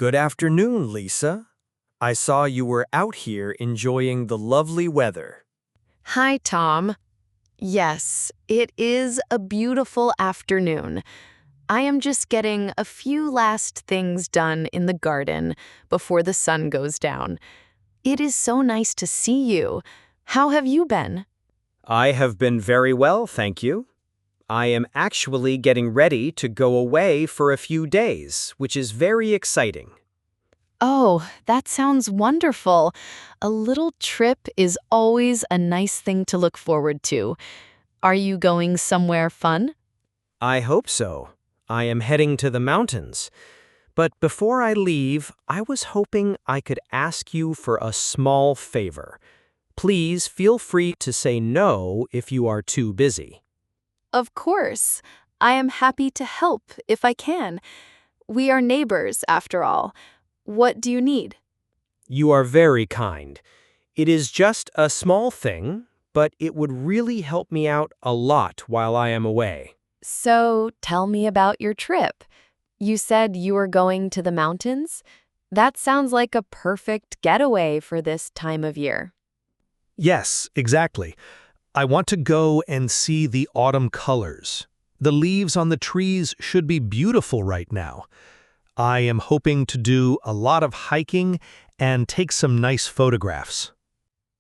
Good afternoon, Lisa. I saw you were out here enjoying the lovely weather. Hi, Tom. Yes, it is a beautiful afternoon. I am just getting a few last things done in the garden before the sun goes down. It is so nice to see you. How have you been? I have been very well, thank you. I am actually getting ready to go away for a few days, which is very exciting. Oh, that sounds wonderful. A little trip is always a nice thing to look forward to. Are you going somewhere fun? I hope so. I am heading to the mountains. But before I leave, I was hoping I could ask you for a small favor. Please feel free to say no if you are too busy. Of course. I am happy to help if I can. We are neighbors, after all. What do you need? You are very kind. It is just a small thing, but it would really help me out a lot while I am away. So, tell me about your trip. You said you were going to the mountains? That sounds like a perfect getaway for this time of year. Yes, exactly. I want to go and see the autumn colors. The leaves on the trees should be beautiful right now. I am hoping to do a lot of hiking and take some nice photographs.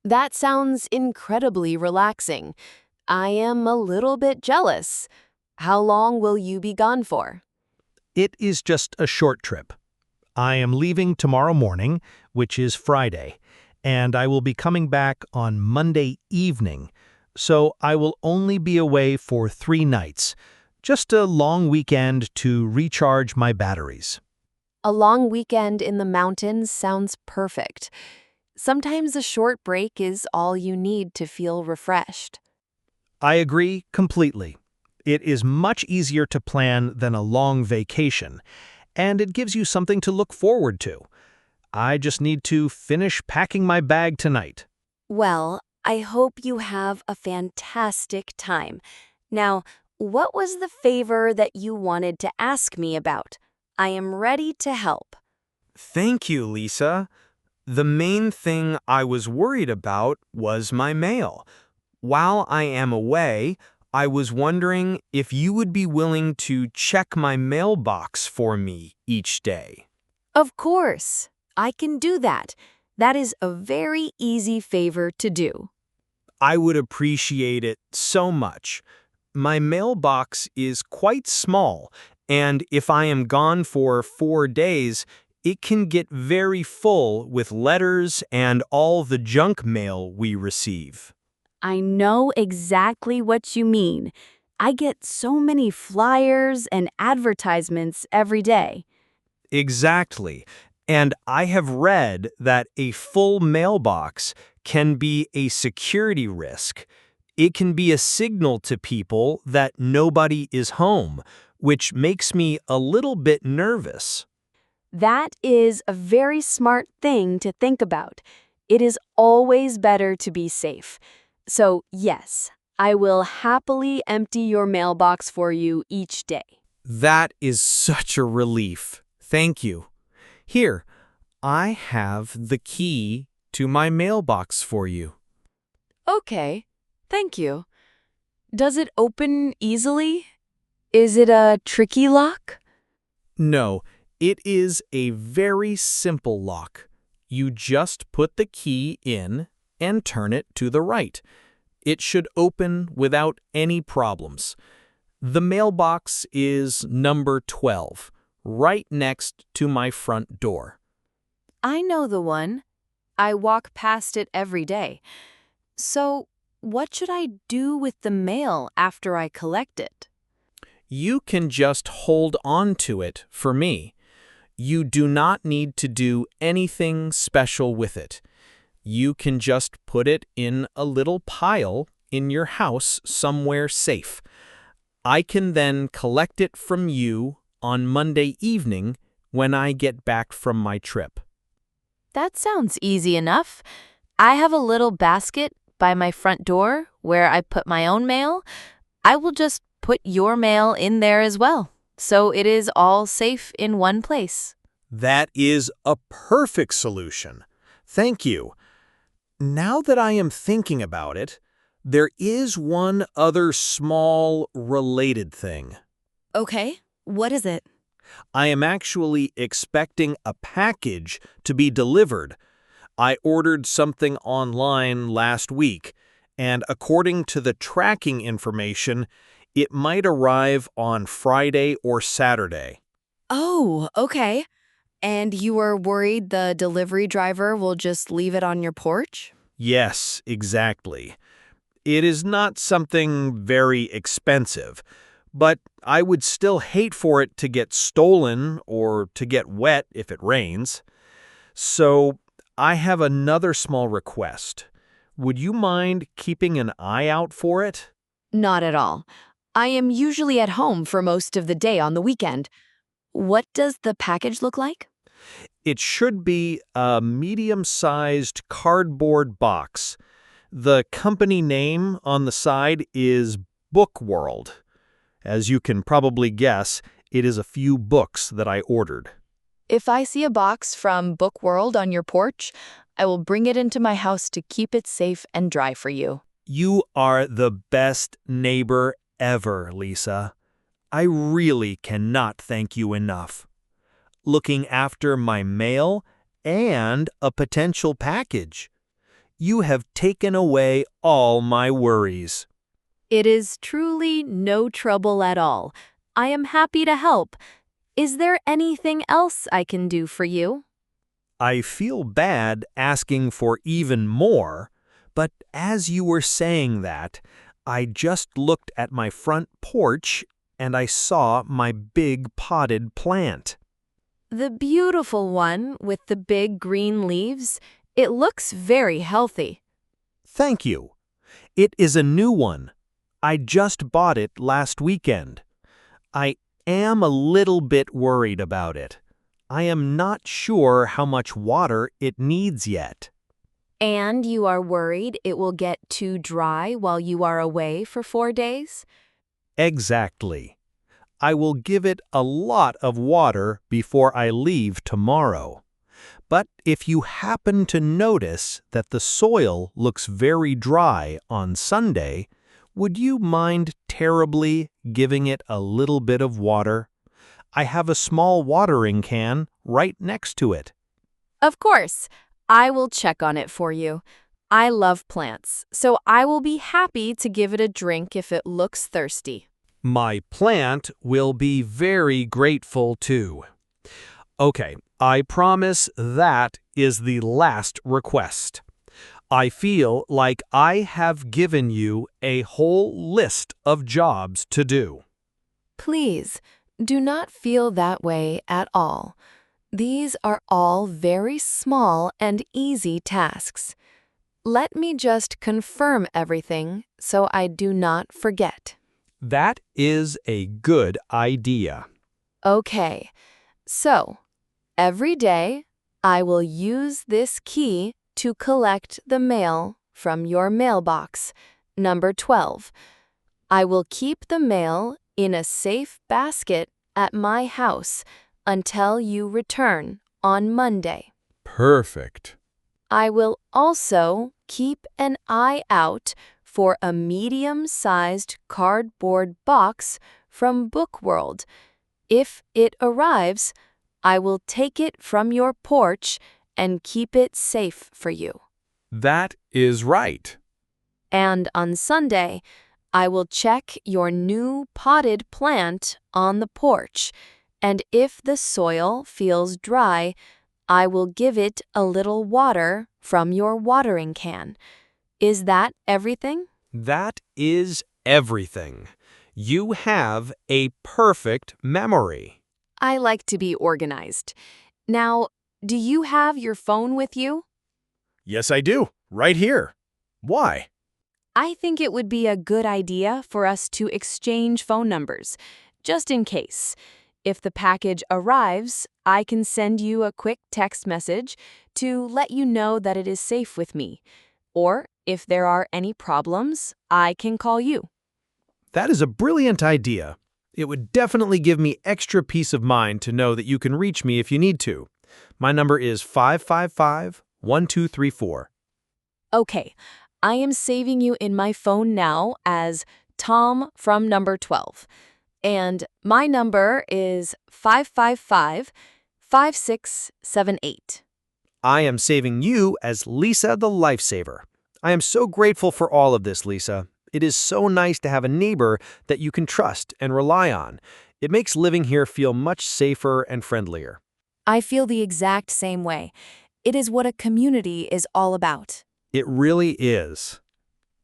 That sounds incredibly relaxing. I am a little bit jealous. How long will you be gone for? It is just a short trip. I am leaving tomorrow morning, which is Friday, and I will be coming back on Monday evening, so I will only be away for 3 nights. Just a long weekend to recharge my batteries. A long weekend in the mountains sounds perfect. Sometimes a short break is all you need to feel refreshed. I agree completely. It is much easier to plan than a long vacation, and it gives you something to look forward to. I just need to finish packing my bag tonight. Well, I hope you have a fantastic time. Now, what was the favor that you wanted to ask me about? I am ready to help. Thank you, Lisa. The main thing I was worried about was my mail. While I am away, I was wondering if you would be willing to check my mailbox for me each day. Of course, I can do that. That is a very easy favor to do. I would appreciate it so much. My mailbox is quite small, and if I am gone for 4 days, it can get very full with letters and all the junk mail we receive. I know exactly what you mean. I get so many flyers and advertisements every day. Exactly. And I have read that a full mailbox can be a security risk. It can be a signal to people that nobody is home, which makes me a little bit nervous. That is a very smart thing to think about. It is always better to be safe. So, yes, I will happily empty your mailbox for you each day. That is such a relief. Thank you. Here, I have the key to my mailbox for you. Okay, thank you. Does it open easily? Is it a tricky lock? No, it is a very simple lock. You just put the key in and turn it to the right. It should open without any problems. The mailbox is number 12, right next to my front door. I know the one. I walk past it every day. So, what should I do with the mail after I collect it? You can just hold on to it for me. You do not need to do anything special with it. You can just put it in a little pile in your house somewhere safe. I can then collect it from you on Monday evening when I get back from my trip. That sounds easy enough. I have a little basket by my front door where I put my own mail. I will just put your mail in there as well, so it is all safe in one place. That is a perfect solution. Thank you. Now that I am thinking about it, there is one other small related thing. Okay, what is it? I am actually expecting a package to be delivered. I ordered something online last week, and according to the tracking information, it might arrive on Friday or Saturday. Oh, okay. And you were worried the delivery driver will just leave it on your porch? Yes, exactly. It is not something very expensive, but I would still hate for it to get stolen or to get wet if it rains. So I have another small request. Would you mind keeping an eye out for it? Not at all. I am usually at home for most of the day on the weekend. What does the package look like? It should be a medium-sized cardboard box. The company name on the side is Bookworld. As you can probably guess, it is a few books that I ordered. If I see a box from Bookworld on your porch, I will bring it into my house to keep it safe and dry for you. You are the best neighbor ever, Lisa. I really cannot thank you enough. Looking after my mail and a potential package. You have taken away all my worries. It is truly no trouble at all. I am happy to help. Is there anything else I can do for you? I feel bad asking for even more, but as you were saying that, I just looked at my front porch and I saw my big potted plant. The beautiful one with the big green leaves, it looks very healthy. Thank you. It is a new one. I just bought it last weekend. I am a little bit worried about it. I am not sure how much water it needs yet. And you are worried it will get too dry while you are away for 4 days? Exactly. I will give it a lot of water before I leave tomorrow. But if you happen to notice that the soil looks very dry on Sunday, would you mind terribly giving it a little bit of water? I have a small watering can right next to it. Of course. I will check on it for you. I love plants, so I will be happy to give it a drink if it looks thirsty. My plant will be very grateful too. Okay, I promise that is the last request. I feel like I have given you a whole list of jobs to do. Please, do not feel that way at all. These are all very small and easy tasks. Let me just confirm everything so I do not forget. That is a good idea. Okay, so every day I will use this key to collect the mail from your mailbox, number 12. I will keep the mail in a safe basket at my house until you return on Monday. Perfect. I will also keep an eye out for a medium-sized cardboard box from Bookworld. If it arrives, I will take it from your porch and keep it safe for you. That is right. And on Sunday, I will check your new potted plant on the porch, and if the soil feels dry, I will give it a little water from your watering can. Is that everything? That is everything. You have a perfect memory. I like to be organized. Now, do you have your phone with you? Yes, I do. Right here. Why? I think it would be a good idea for us to exchange phone numbers, just in case. If the package arrives, I can send you a quick text message to let you know that it is safe with me. Or if there are any problems, I can call you. That is a brilliant idea. It would definitely give me extra peace of mind to know that you can reach me if you need to. My number is 555-1234. Okay, I am saving you in my phone now as Tom from number 12. And my number is 555-5678. I am saving you as Lisa the Lifesaver. I am so grateful for all of this, Lisa. It is so nice to have a neighbor that you can trust and rely on. It makes living here feel much safer and friendlier. I feel the exact same way. It is what a community is all about. It really is.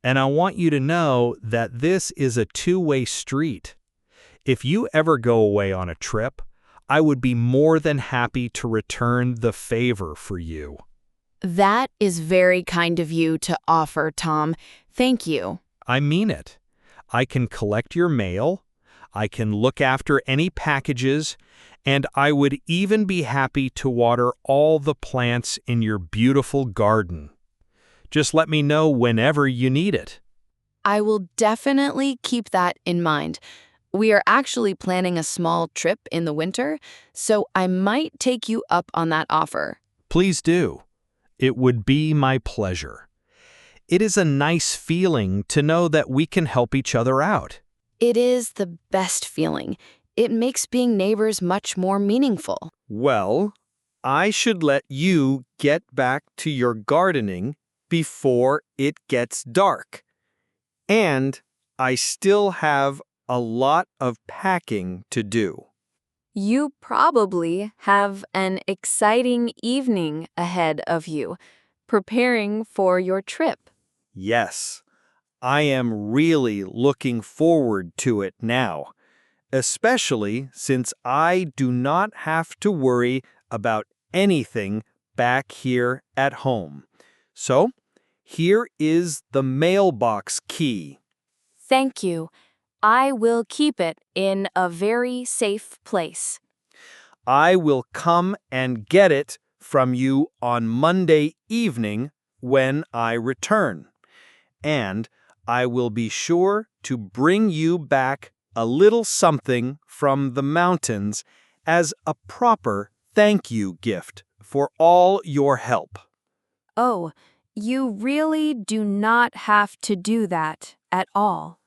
And I want you to know that this is a two-way street. If you ever go away on a trip, I would be more than happy to return the favor for you. That is very kind of you to offer, Tom. Thank you. I mean it. I can collect your mail, I can look after any packages, and I would even be happy to water all the plants in your beautiful garden. Just let me know whenever you need it. I will definitely keep that in mind. We are actually planning a small trip in the winter, so I might take you up on that offer. Please do. It would be my pleasure. It is a nice feeling to know that we can help each other out. It is the best feeling. It makes being neighbors much more meaningful. Well, I should let you get back to your gardening before it gets dark. And I still have a lot of packing to do. You probably have an exciting evening ahead of you, preparing for your trip. Yes, I am really looking forward to it now, especially since I do not have to worry about anything back here at home. So, here is the mailbox key. Thank you. I will keep it in a very safe place. I will come and get it from you on Monday evening when I return. And I will be sure to bring you back a little something from the mountains as a proper thank you gift for all your help. Oh, you really do not have to do that at all.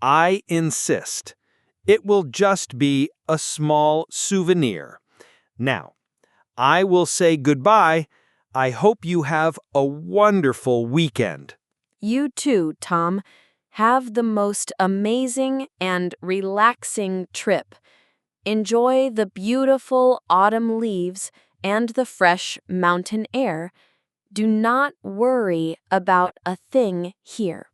I insist. It will just be a small souvenir. Now, I will say goodbye. I hope you have a wonderful weekend. You too, Tom. Have the most amazing and relaxing trip. Enjoy the beautiful autumn leaves and the fresh mountain air. Do not worry about a thing here.